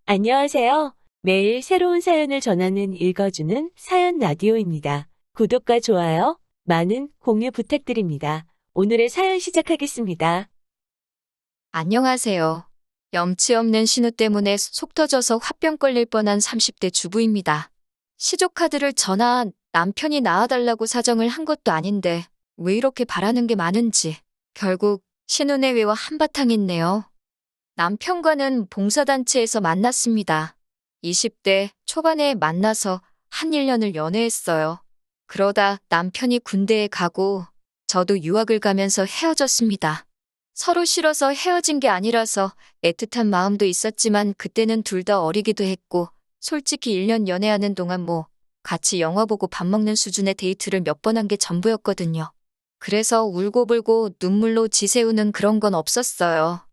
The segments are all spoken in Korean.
안녕하세요. 매일 새로운 사연을 전하는 읽어주는 사연 라디오입니다. 구독과 좋아요, 많은 공유 부탁드립니다. 오늘의 사연 시작하겠습니다. 안녕하세요. 염치 없는 신우 때문에 속 터져서 화병 걸릴 뻔한 30대 주부입니다. 시조카드를 전화 남편이 낳아달라고 사정을 한 것도 아닌데 왜 이렇게 바라는 게 많은지 결국 신우 내외와 한바탕 했네요. 남편과는 봉사단체에서 만났습니다. 20대 초반에 만나서 한 1년을 연애했어요. 그러다 남편이 군대에 가고 저도 유학을 가면서 헤어졌습니다. 서로 싫어서 헤어진 게 아니라서 애틋한 마음도 있었지만 그때는 둘 다 어리기도 했고 솔직히 1년 연애하는 동안 같이 영화 보고 밥 먹는 수준의 데이트를 몇 번 한 게 전부였거든요. 그래서 울고불고 눈물로 지새우는 그런 건 없었어요.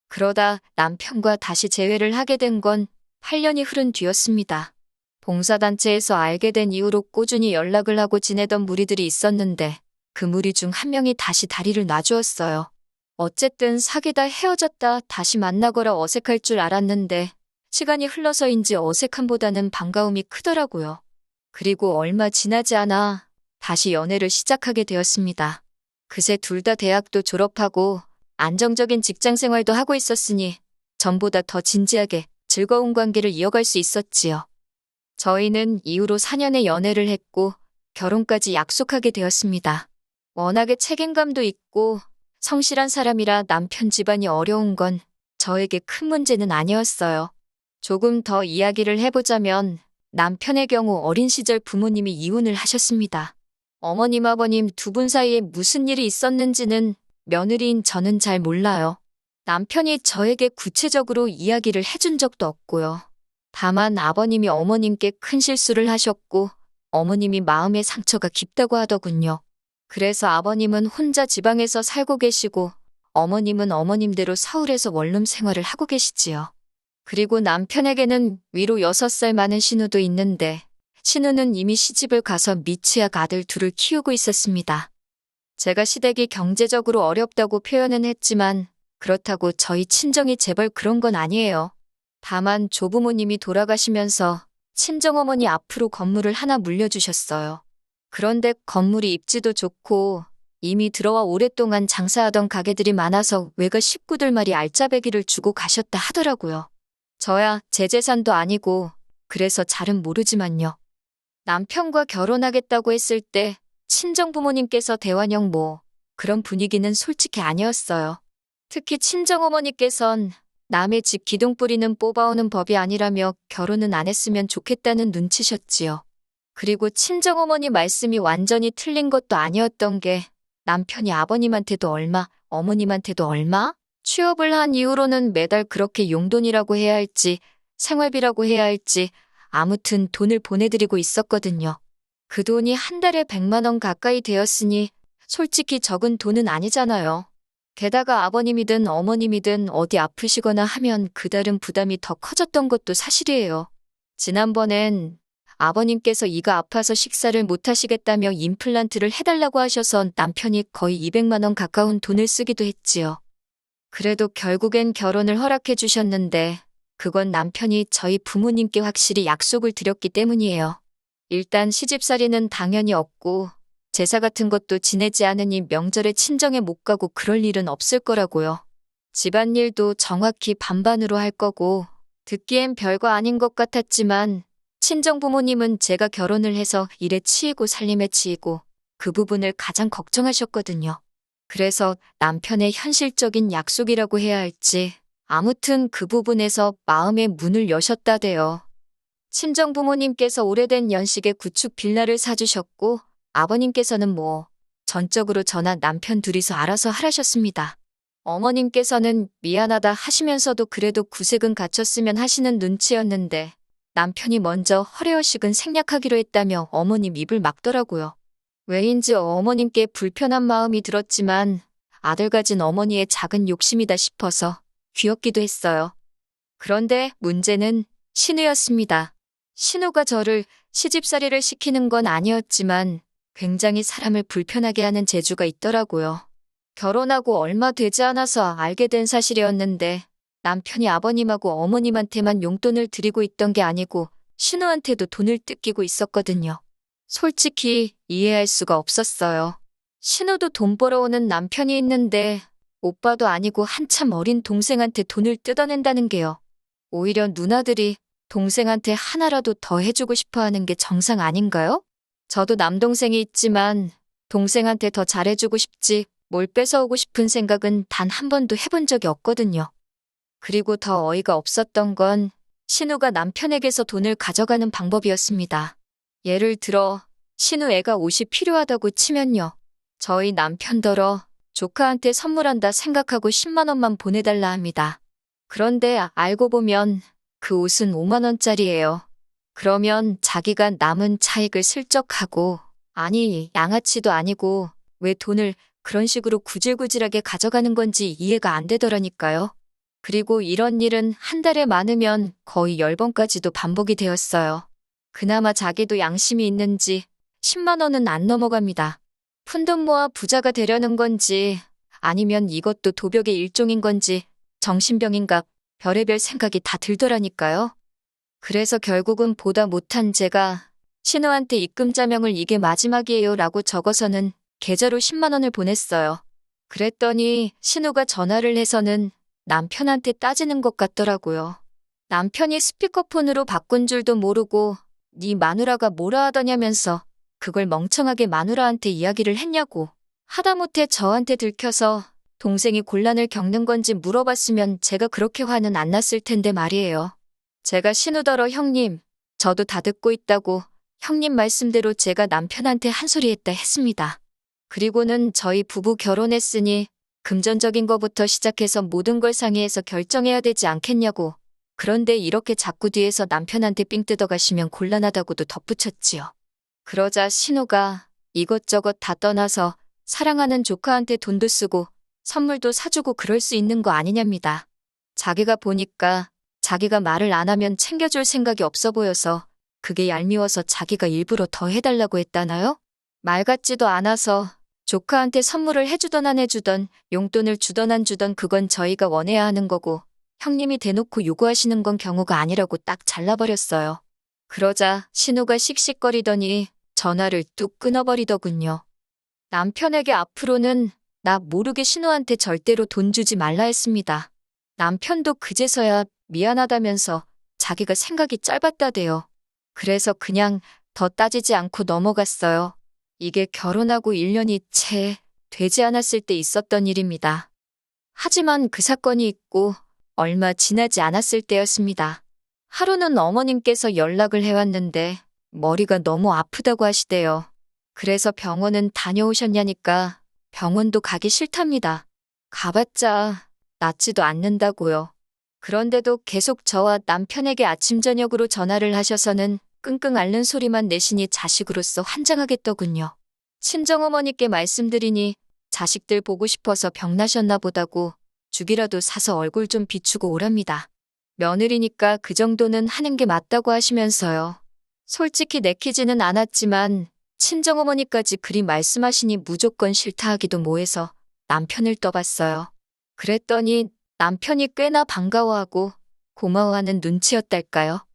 그러다 남편과 다시 재회를 하게 된 건 8년이 흐른 뒤였습니다. 봉사단체에서 알게 된 이후로 꾸준히 연락을 하고 지내던 무리들이 있었는데 그 무리 중 한 명이 다시 다리를 놔주었어요. 어쨌든 사귀다 헤어졌다 다시 만나거라 어색할 줄 알았는데 시간이 흘러서인지 어색함보다는 반가움이 크더라고요. 그리고 얼마 지나지 않아 다시 연애를 시작하게 되었습니다. 그새 둘 다 대학도 졸업하고 안정적인 직장 생활도 하고 있었으니 전보다 더 진지하게 즐거운 관계를 이어갈 수 있었지요. 저희는 이후로 4년의 연애를 했고 결혼까지 약속하게 되었습니다. 워낙에 책임감도 있고 성실한 사람이라 남편 집안이 어려운 건 저에게 큰 문제는 아니었어요. 조금 더 이야기를 해보자면 남편의 경우 어린 시절 부모님이 이혼을 하셨습니다. 어머님 아버님 두 분 사이에 무슨 일이 있었는지는 며느리인 저는 잘 몰라요. 남편이 저에게 구체적으로 이야기를 해준 적도 없고요. 다만 아버님이 어머님께 큰 실수를 하셨고 어머님이 마음의 상처가 깊다고 하더군요. 그래서 아버님은 혼자 지방에서 살고 계시고 어머님은 어머님대로 서울에서 원룸 생활을 하고 계시지요. 그리고 남편에게는 위로 6살 많은 신우도 있는데 신우는 이미 시집을 가서 미취학 아들 둘을 키우고 있었습니다. 제가 시댁이 경제적으로 어렵다고 표현은 했지만 그렇다고 저희 친정이 제발 그런 건 아니에요. 다만 조부모님이 돌아가시면서 친정어머니 앞으로 건물을 하나 물려주셨어요. 그런데 건물이 입지도 좋고 이미 들어와 오랫동안 장사하던 가게들이 많아서 외가 식구들 말이 알짜배기를 주고 가셨다 하더라고요. 저야 제 재산도 아니고 그래서 잘은 모르지만요. 남편과 결혼하겠다고 했을 때 친정 부모님께서 대환영 그런 분위기는 솔직히 아니었어요. 특히 친정어머니께선 남의 집 기둥뿌리는 뽑아오는 법이 아니라며 결혼은 안 했으면 좋겠다는 눈치셨지요. 그리고 친정어머니 말씀이 완전히 틀린 것도 아니었던 게 남편이 아버님한테도 얼마, 어머님한테도 얼마? 취업을 한 이후로는 매달 그렇게 용돈이라고 해야 할지 생활비라고 해야 할지 아무튼 돈을 보내드리고 있었거든요. 그 돈이 한 달에 100만 원 가까이 되었으니 솔직히 적은 돈은 아니잖아요. 게다가 아버님이든 어머님이든 어디 아프시거나 하면 그달은 부담이 더 커졌던 것도 사실이에요. 지난번엔 아버님께서 이가 아파서 식사를 못 하시겠다며 임플란트를 해달라고 하셔서 남편이 거의 200만 원 가까운 돈을 쓰기도 했지요. 그래도 결국엔 결혼을 허락해 주셨는데 그건 남편이 저희 부모님께 확실히 약속을 드렸기 때문이에요. 일단 시집살이는 당연히 없고 제사 같은 것도 지내지 않으니 명절에 친정에 못 가고 그럴 일은 없을 거라고요. 집안일도 정확히 반반으로 할 거고 듣기엔 별거 아닌 것 같았지만 친정 부모님은 제가 결혼을 해서 일에 치이고 살림에 치이고 그 부분을 가장 걱정하셨거든요. 그래서 남편의 현실적인 약속이라고 해야 할지 아무튼 그 부분에서 마음의 문을 여셨다대요. 친정 부모님께서 오래된 연식에 구축 빌라를 사주셨고 아버님께서는 전적으로 저나 남편 둘이서 알아서 하라셨습니다. 어머님께서는 미안하다 하시면서도 그래도 구색은 갖췄으면 하시는 눈치였는데 남편이 먼저 허례허식은 생략하기로 했다며 어머님 입을 막더라고요. 왜인지 어머님께 불편한 마음이 들었지만 아들 가진 어머니의 작은 욕심이다 싶어서 귀엽기도 했어요. 그런데 문제는 신우였습니다. 신우가 저를 시집살이를 시키는 건 아니었지만 굉장히 사람을 불편하게 하는 재주가 있더라고요. 결혼하고 얼마 되지 않아서 알게 된 사실이었는데 남편이 아버님하고 어머님한테만 용돈을 드리고 있던 게 아니고 신우한테도 돈을 뜯기고 있었거든요. 솔직히 이해할 수가 없었어요. 신우도 돈 벌어오는 남편이 있는데 오빠도 아니고 한참 어린 동생한테 돈을 뜯어낸다는 게요. 오히려 누나들이 동생한테 하나라도 더 해주고 싶어 하는 게 정상 아닌가요? 저도 남동생이 있지만 동생한테 더 잘해주고 싶지 뭘 뺏어오고 싶은 생각은 단 한 번도 해본 적이 없거든요. 그리고 더 어이가 없었던 건 신우가 남편에게서 돈을 가져가는 방법이었습니다. 예를 들어 신우 애가 옷이 필요하다고 치면요. 저희 남편더러 조카한테 선물한다 생각하고 10만 원만 보내달라 합니다. 그런데 알고 보면 그 옷은 5만 원짜리예요. 그러면 자기가 남은 차익을 슬쩍 하고 아니 양아치도 아니고 왜 돈을 그런 식으로 구질구질하게 가져가는 건지 이해가 안 되더라니까요. 그리고 이런 일은 한 달에 많으면 거의 10번까지도 반복이 되었어요. 그나마 자기도 양심이 있는지 10만 원은 안 넘어갑니다. 푼돈 모아 부자가 되려는 건지 아니면 이것도 도벽의 일종인 건지 정신병인가 별의별 생각이 다 들더라니까요. 그래서 결국은 보다 못한 제가 신우한테 입금자명을 이게 마지막이에요 라고 적어서는 계좌로 10만 원을 보냈어요. 그랬더니 신우가 전화를 해서는 남편한테 따지는 것 같더라고요. 남편이 스피커폰으로 바꾼 줄도 모르고 네 마누라가 뭐라 하더냐면서 그걸 멍청하게 마누라한테 이야기를 했냐고. 하다못해 저한테 들켜서 동생이 곤란을 겪는 건지 물어봤으면 제가 그렇게 화는 안 났을 텐데 말이에요. 제가 신우더러 형님, 저도 다 듣고 있다고 형님 말씀대로 제가 남편한테 한 소리 했다 했습니다. 그리고는 저희 부부 결혼했으니 금전적인 것부터 시작해서 모든 걸 상의해서 결정해야 되지 않겠냐고. 그런데 이렇게 자꾸 뒤에서 남편한테 삥 뜯어가시면 곤란하다고도 덧붙였지요. 그러자 신우가 이것저것 다 떠나서 사랑하는 조카한테 돈도 쓰고 선물도 사주고 그럴 수 있는 거 아니냐입니다. 자기가 보니까 자기가 말을 안 하면 챙겨줄 생각이 없어 보여서 그게 얄미워서 자기가 일부러 더 해달라고 했다나요? 말 같지도 않아서 조카한테 선물을 해주던 안 해주던 용돈을 주던 안 주던 그건 저희가 원해야 하는 거고 형님이 대놓고 요구하시는 건 경우가 아니라고 딱 잘라버렸어요. 그러자 신우가 씩씩거리더니 전화를 뚝 끊어버리더군요. 남편에게 앞으로는 나 모르게 신우한테 절대로 돈 주지 말라 했습니다. 남편도 그제서야 미안하다면서 자기가 생각이 짧았다대요. 그래서 그냥 더 따지지 않고 넘어갔어요. 이게 결혼하고 1년이 채 되지 않았을 때 있었던 일입니다. 하지만 그 사건이 있고 얼마 지나지 않았을 때였습니다. 하루는 어머님께서 연락을 해왔는데 머리가 너무 아프다고 하시대요. 그래서 병원은 다녀오셨냐니까 병원도 가기 싫답니다. 가봤자 낫지도 않는다고요. 그런데도 계속 저와 남편에게 아침 저녁으로 전화를 하셔서는 끙끙 앓는 소리만 내시니 자식으로서 환장하겠더군요. 친정어머니께 말씀드리니 자식들 보고 싶어서 병나셨나 보다고 죽이라도 사서 얼굴 좀 비추고 오랍니다. 며느리니까 그 정도는 하는 게 맞다고 하시면서요. 솔직히 내키지는 않았지만 친정어머니까지 그리 말씀하시니 무조건 싫다 하기도 뭐해서 남편을 떠봤어요. 그랬더니 남편이 꽤나 반가워하고 고마워하는 눈치였달까요.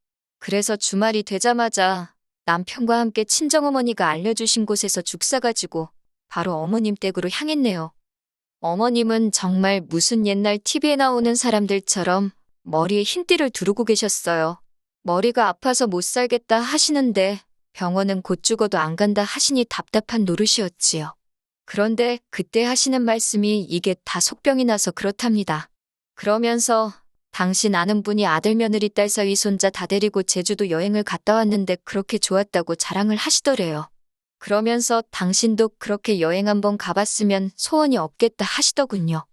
그래서 주말이 되자마자 남편과 함께 친정어머니가 알려주신 곳에서 죽 사가지고 바로 어머님 댁으로 향했네요. 어머님은 정말 무슨 옛날 TV에 나오는 사람들처럼 머리에 흰띠를 두르고 계셨어요. 머리가 아파서 못 살겠다 하시는데 병원은 곧 죽어도 안 간다 하시니 답답한 노릇이었지요. 그런데 그때 하시는 말씀이 이게 다 속병이 나서 그렇답니다. 그러면서 당신 아는 분이 아들 며느리 딸 사위 손자 다 데리고 제주도 여행을 갔다 왔는데 그렇게 좋았다고 자랑을 하시더래요. 그러면서 당신도 그렇게 여행 한번 가봤으면 소원이 없겠다 하시더군요.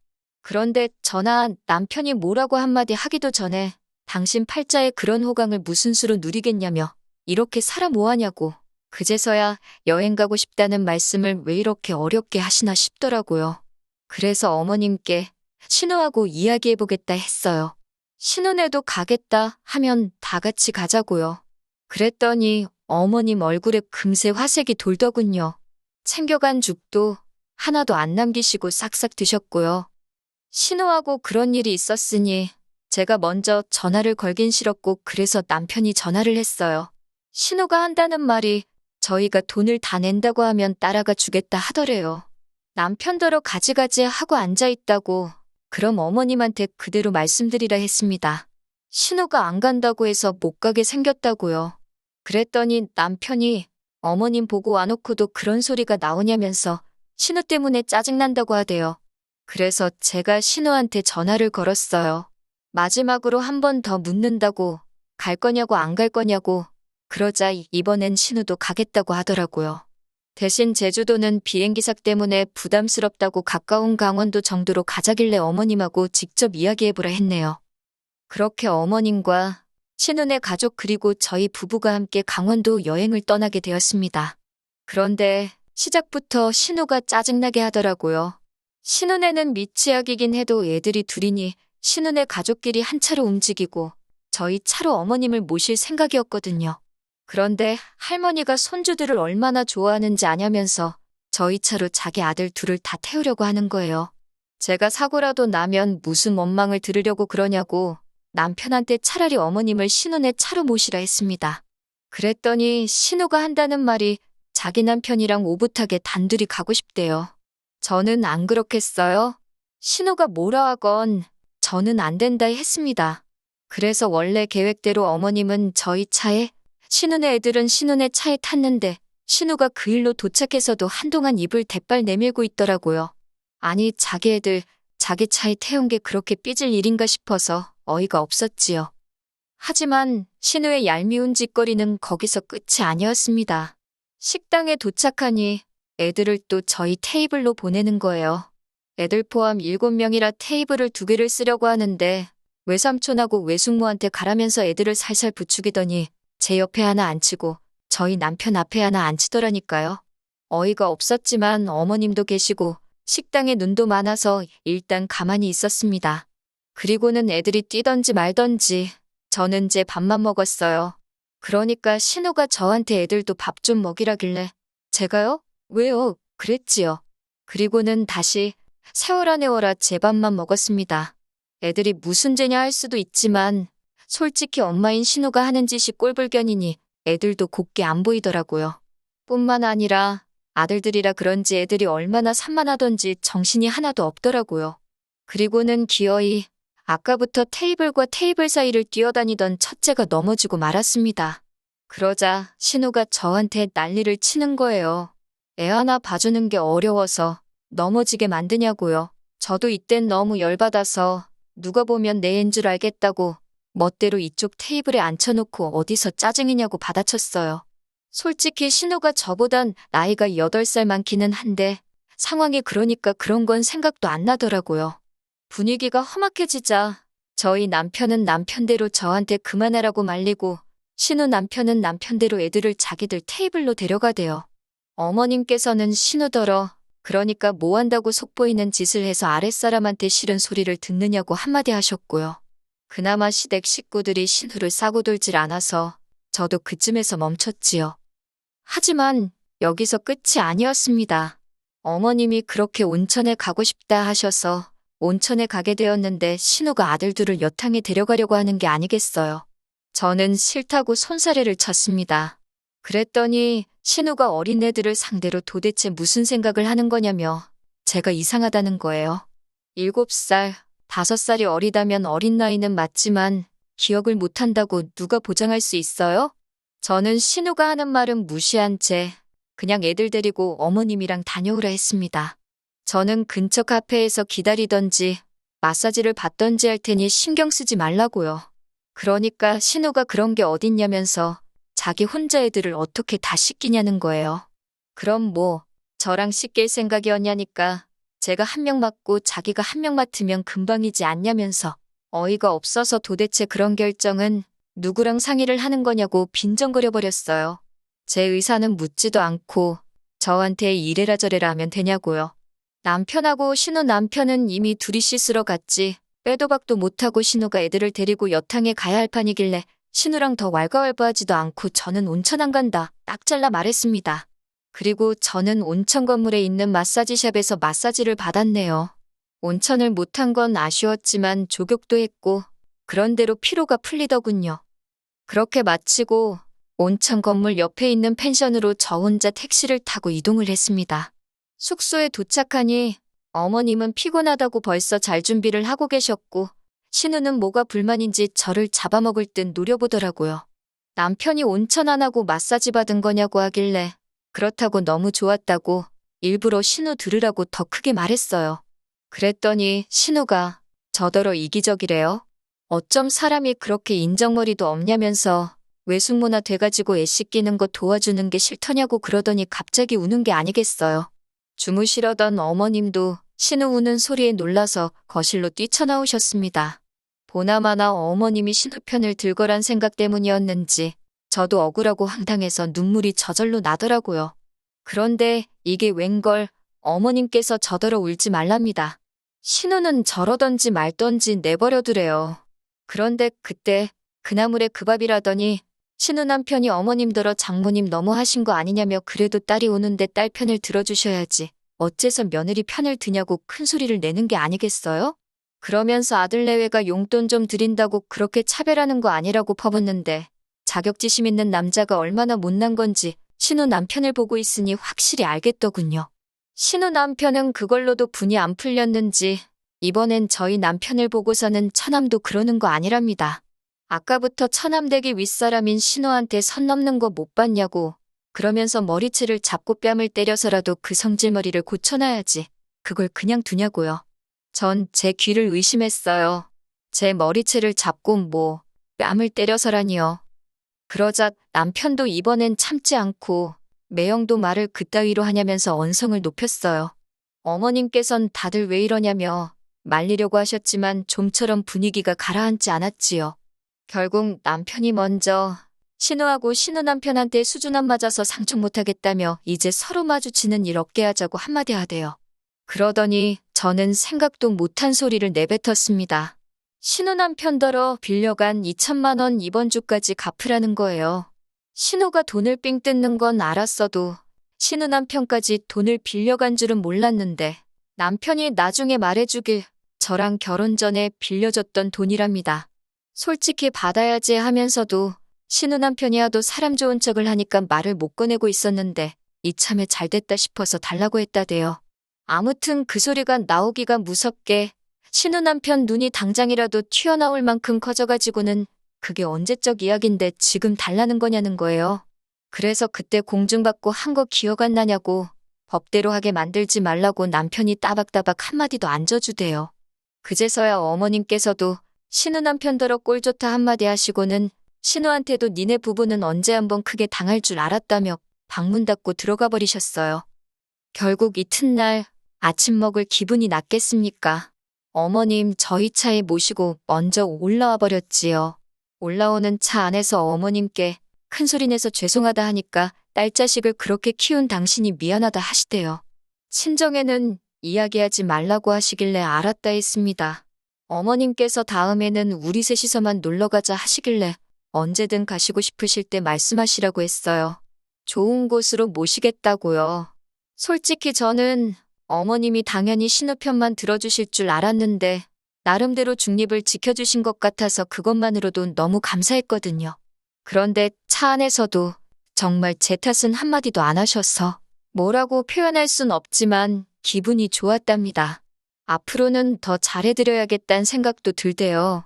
그런데 저나 남편이 뭐라고 한마디 하기도 전에 당신 팔자에 그런 호강을 무슨 수로 누리겠냐며 이렇게 살아 뭐하냐고 그제서야 여행 가고 싶다는 말씀을 왜 이렇게 어렵게 하시나 싶더라고요. 그래서 어머님께 신우하고 이야기해보겠다 했어요. 신혼에도 가겠다 하면 다 같이 가자고요. 그랬더니 어머님 얼굴에 금세 화색이 돌더군요. 챙겨간 죽도 하나도 안 남기시고 싹싹 드셨고요. 신우하고 그런 일이 있었으니 제가 먼저 전화를 걸긴 싫었고 그래서 남편이 전화를 했어요. 신우가 한다는 말이 저희가 돈을 다 낸다고 하면 따라가 주겠다 하더래요. 남편더러 가지가지 하고 앉아있다고 그럼 어머님한테 그대로 말씀드리라 했습니다. 신우가 안 간다고 해서 못 가게 생겼다고요. 그랬더니 남편이 어머님 보고 와놓고도 그런 소리가 나오냐면서 신우 때문에 짜증난다고 하대요. 그래서 제가 신우한테 전화를 걸었어요. 마지막으로 한 번 더 묻는다고 갈 거냐고 안 갈 거냐고 그러자 이번엔 신우도 가겠다고 하더라고요. 대신 제주도는 비행기삭 때문에 부담스럽다고 가까운 강원도 정도로 가자길래 어머님하고 직접 이야기해보라 했네요. 그렇게 어머님과 신우네 가족 그리고 저희 부부가 함께 강원도 여행을 떠나게 되었습니다. 그런데 시작부터 신우가 짜증나게 하더라고요. 신우네는 미취학이긴 해도 애들이 둘이니 신우네 가족끼리 한 차로 움직이고 저희 차로 어머님을 모실 생각이었거든요. 그런데 할머니가 손주들을 얼마나 좋아하는지 아냐면서 저희 차로 자기 아들 둘을 다 태우려고 하는 거예요. 제가 사고라도 나면 무슨 원망을 들으려고 그러냐고 남편한테 차라리 어머님을 신우네 차로 모시라 했습니다. 그랬더니 신우가 한다는 말이 자기 남편이랑 오붓하게 단둘이 가고 싶대요. 저는 안 그렇겠어요? 신우가 뭐라 하건 저는 안 된다 했습니다. 그래서 원래 계획대로 어머님은 저희 차에 신우네 애들은 신우네 차에 탔는데 신우가 그 일로 도착해서도 한동안 입을 대빨 내밀고 있더라고요. 아니 자기 애들 자기 차에 태운 게 그렇게 삐질 일인가 싶어서 어이가 없었지요. 하지만 신우의 얄미운 짓거리는 거기서 끝이 아니었습니다. 식당에 도착하니 애들을 또 저희 테이블로 보내는 거예요. 애들 포함 7명이라 테이블을 2개를 쓰려고 하는데 외삼촌하고 외숙모한테 가라면서 애들을 살살 부추기더니 제 옆에 하나 앉히고 저희 남편 앞에 하나 앉히더라니까요. 어이가 없었지만 어머님도 계시고 식당에 눈도 많아서 일단 가만히 있었습니다. 그리고는 애들이 뛰던지 말던지 저는 제 밥만 먹었어요. 그러니까 신우가 저한테 애들도 밥 좀 먹이라길래 제가요? 왜요? 그랬지요. 그리고는 다시 세워라 내워라 제 밥만 먹었습니다. 애들이 무슨 죄냐 할 수도 있지만 솔직히 엄마인 신우가 하는 짓이 꼴불견이니 애들도 곱게 안 보이더라고요. 뿐만 아니라 아들들이라 그런지 애들이 얼마나 산만하던지 정신이 하나도 없더라고요. 그리고는 기어이 아까부터 테이블과 테이블 사이를 뛰어다니던 첫째가 넘어지고 말았습니다. 그러자 신우가 저한테 난리를 치는 거예요. 애 하나 봐주는 게 어려워서 넘어지게 만드냐고요. 저도 이땐 너무 열받아서 누가 보면 내 애인 줄 알겠다고 멋대로 이쪽 테이블에 앉혀놓고 어디서 짜증이냐고 받아쳤어요. 솔직히 신우가 저보단 나이가 8살 많기는 한데 상황이 그러니까 그런 건 생각도 안 나더라고요. 분위기가 험악해지자 저희 남편은 남편대로 저한테 그만하라고 말리고 신우 남편은 남편대로 애들을 자기들 테이블로 데려가대요. 어머님께서는 신우더러 그러니까 뭐 한다고 속보이는 짓을 해서 아랫사람한테 싫은 소리를 듣느냐고 한마디 하셨고요. 그나마 시댁 식구들이 신우를 싸고 돌질 않아서 저도 그쯤에서 멈췄지요. 하지만 여기서 끝이 아니었습니다. 어머님이 그렇게 온천에 가고 싶다 하셔서 온천에 가게 되었는데 신우가 아들 둘을 여탕에 데려가려고 하는 게 아니겠어요. 저는 싫다고 손사래를 쳤습니다. 그랬더니 신우가 어린애들을 상대로 도대체 무슨 생각을 하는 거냐며 제가 이상하다는 거예요. 7살, 5살이 어리다면 어린 나이는 맞지만 기억을 못한다고 누가 보장할 수 있어요? 저는 신우가 하는 말은 무시한 채 그냥 애들 데리고 어머님이랑 다녀오라 했습니다. 저는 근처 카페에서 기다리던지 마사지를 받던지 할 테니 신경 쓰지 말라고요. 그러니까 신우가 그런 게 어딨냐면서 자기 혼자 애들을 어떻게 다 씻기냐는 거예요. 그럼 뭐 저랑 씻길 생각이었냐니까 제가 1명 맡고 자기가 1명 맡으면 금방이지 않냐면서 어이가 없어서 도대체 그런 결정은 누구랑 상의를 하는 거냐고 빈정거려버렸어요. 제 의사는 묻지도 않고 저한테 이래라 저래라 하면 되냐고요. 남편하고 신우 남편은 이미 둘이 씻으러 갔지 빼도 박도 못하고 신우가 애들을 데리고 여탕에 가야 할 판이길래 신우랑 더 왈가왈부하지도 않고 저는 온천 안 간다 딱 잘라 말했습니다. 그리고 저는 온천 건물에 있는 마사지샵에서 마사지를 받았네요. 온천을 못한 건 아쉬웠지만 족욕도 했고 그런대로 피로가 풀리더군요. 그렇게 마치고 온천 건물 옆에 있는 펜션으로 저 혼자 택시를 타고 이동을 했습니다. 숙소에 도착하니 어머님은 피곤하다고 벌써 잘 준비를 하고 계셨고 신우는 뭐가 불만인지 저를 잡아먹을 듯 노려보더라고요. 남편이 온천 안 하고 마사지 받은 거냐고 하길래 그렇다고 너무 좋았다고 일부러 신우 들으라고 더 크게 말했어요. 그랬더니 신우가 저더러 이기적이래요. 어쩜 사람이 그렇게 인정머리도 없냐면서 외숙모나 돼가지고 애씨 끼는 거 도와주는 게 싫더냐고 그러더니 갑자기 우는 게 아니겠어요. 주무시려던 어머님도 신우 우는 소리에 놀라서 거실로 뛰쳐나오셨습니다. 보나마나 어머님이 신우 편을 들거란 생각 때문이었는지 저도 억울하고 황당해서 눈물이 저절로 나더라고요. 그런데 이게 웬걸 어머님께서 저더러 울지 말랍니다. 신우는 저러던지 말던지 내버려두래요. 그런데 그때 그나물에 그 밥이라더니 신우 남편이 어머님더러 장모님 너무 하신 거 아니냐며 그래도 딸이 우는데 딸 편을 들어주셔야지. 어째서 며느리 편을 드냐고 큰 소리를 내는 게 아니겠어요? 그러면서 아들 내외가 용돈 좀 드린다고 그렇게 차별하는 거 아니라고 퍼붓는데 자격지심 있는 남자가 얼마나 못난 건지 신우 남편을 보고 있으니 확실히 알겠더군요. 신우 남편은 그걸로도 분이 안 풀렸는지 이번엔 저희 남편을 보고서는 처남도 그러는 거 아니랍니다. 아까부터 처남댁이 윗사람인 신우한테 선 넘는 거 못 봤냐고 그러면서 머리채를 잡고 뺨을 때려서라도 그 성질머리를 고쳐놔야지. 그걸 그냥 두냐고요. 전 제 귀를 의심했어요. 제 머리채를 잡고 뺨을 때려서라니요. 그러자 남편도 이번엔 참지 않고 매형도 말을 그따위로 하냐면서 언성을 높였어요. 어머님께선 다들 왜 이러냐며 말리려고 하셨지만 좀처럼 분위기가 가라앉지 않았지요. 결국 남편이 먼저 신우하고 신우 남편한테 수준 안 맞아서 상종 못하겠다며 이제 서로 마주치는 일 없게 하자고 한마디 하대요. 그러더니 저는 생각도 못한 소리를 내뱉었습니다. 신우 남편더러 빌려간 2천만 원 이번 주까지 갚으라는 거예요. 신우가 돈을 삥 뜯는 건 알았어도 신우 남편까지 돈을 빌려간 줄은 몰랐는데 남편이 나중에 말해주길 저랑 결혼 전에 빌려줬던 돈이랍니다. 솔직히 받아야지 하면서도 신우 남편이 하도 사람 좋은 척을 하니까 말을 못 꺼내고 있었는데 이참에 잘됐다 싶어서 달라고 했다대요. 아무튼 그 소리가 나오기가 무섭게 신우 남편 눈이 당장이라도 튀어나올 만큼 커져가지고는 그게 언제적 이야기인데 지금 달라는 거냐는 거예요. 그래서 그때 공중받고 한 거 기억 안 나냐고 법대로 하게 만들지 말라고 남편이 따박따박 한마디도 안 져주대요. 그제서야 어머님께서도 신우 남편더러 꼴 좋다 한마디 하시고는 신우한테도 니네 부부는 언제 한번 크게 당할 줄 알았다며 방문 닫고 들어가 버리셨어요. 결국 이튿날 아침 먹을 기분이 났겠습니까? 어머님 저희 차에 모시고 먼저 올라와 버렸지요. 올라오는 차 안에서 어머님께 큰 소리 내서 죄송하다 하니까 딸 자식을 그렇게 키운 당신이 미안하다 하시대요. 친정에는 이야기하지 말라고 하시길래 알았다 했습니다. 어머님께서 다음에는 우리 셋이서만 놀러가자 하시길래 언제든 가시고 싶으실 때 말씀하시라고 했어요. 좋은 곳으로 모시겠다고요. 솔직히 저는 어머님이 당연히 신우 편만 들어주실 줄 알았는데 나름대로 중립을 지켜주신 것 같아서 그것만으로도 너무 감사했거든요. 그런데 차 안에서도 정말 제 탓은 한마디도 안 하셔서 뭐라고 표현할 순 없지만 기분이 좋았답니다. 앞으로는 더 잘해드려야겠다는 생각도 들대요.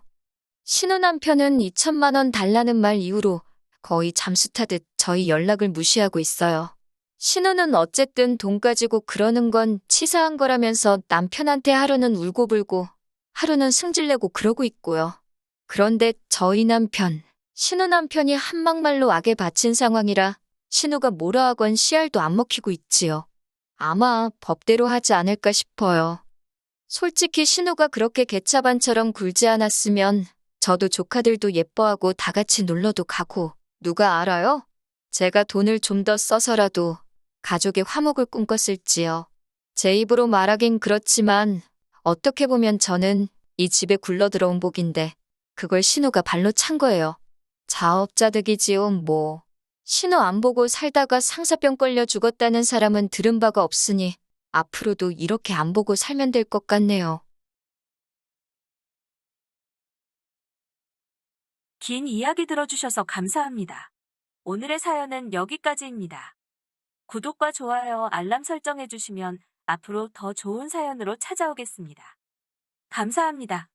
신우 남편은 2천만 원 달라는 말 이후로 거의 잠수 타듯 저희 연락을 무시하고 있어요. 신우는 어쨌든 돈 가지고 그러는 건 치사한 거라면서 남편한테 하루는 울고불고 하루는 승질내고 그러고 있고요. 그런데 저희 남편, 신우 남편이 한막말로 악에 바친 상황이라 신우가 뭐라 하건 씨알도 안 먹히고 있지요. 아마 법대로 하지 않을까 싶어요. 솔직히 신우가 그렇게 개차반처럼 굴지 않았으면 저도 조카들도 예뻐하고 다 같이 놀러도 가고 누가 알아요? 제가 돈을 좀 더 써서라도 가족의 화목을 꿈꿨을지요. 제 입으로 말하긴 그렇지만 어떻게 보면 저는 이 집에 굴러들어온 복인데 그걸 신우가 발로 찬 거예요. 자업자득이지요 뭐. 신우 안 보고 살다가 상사병 걸려 죽었다는 사람은 들은 바가 없으니 앞으로도 이렇게 안 보고 살면 될 것 같네요. 긴 이야기 들어주셔서 감사합니다. 오늘의 사연은 여기까지입니다. 구독과 좋아요, 알람 설정해주시면 앞으로 더 좋은 사연으로 찾아오겠습니다. 감사합니다.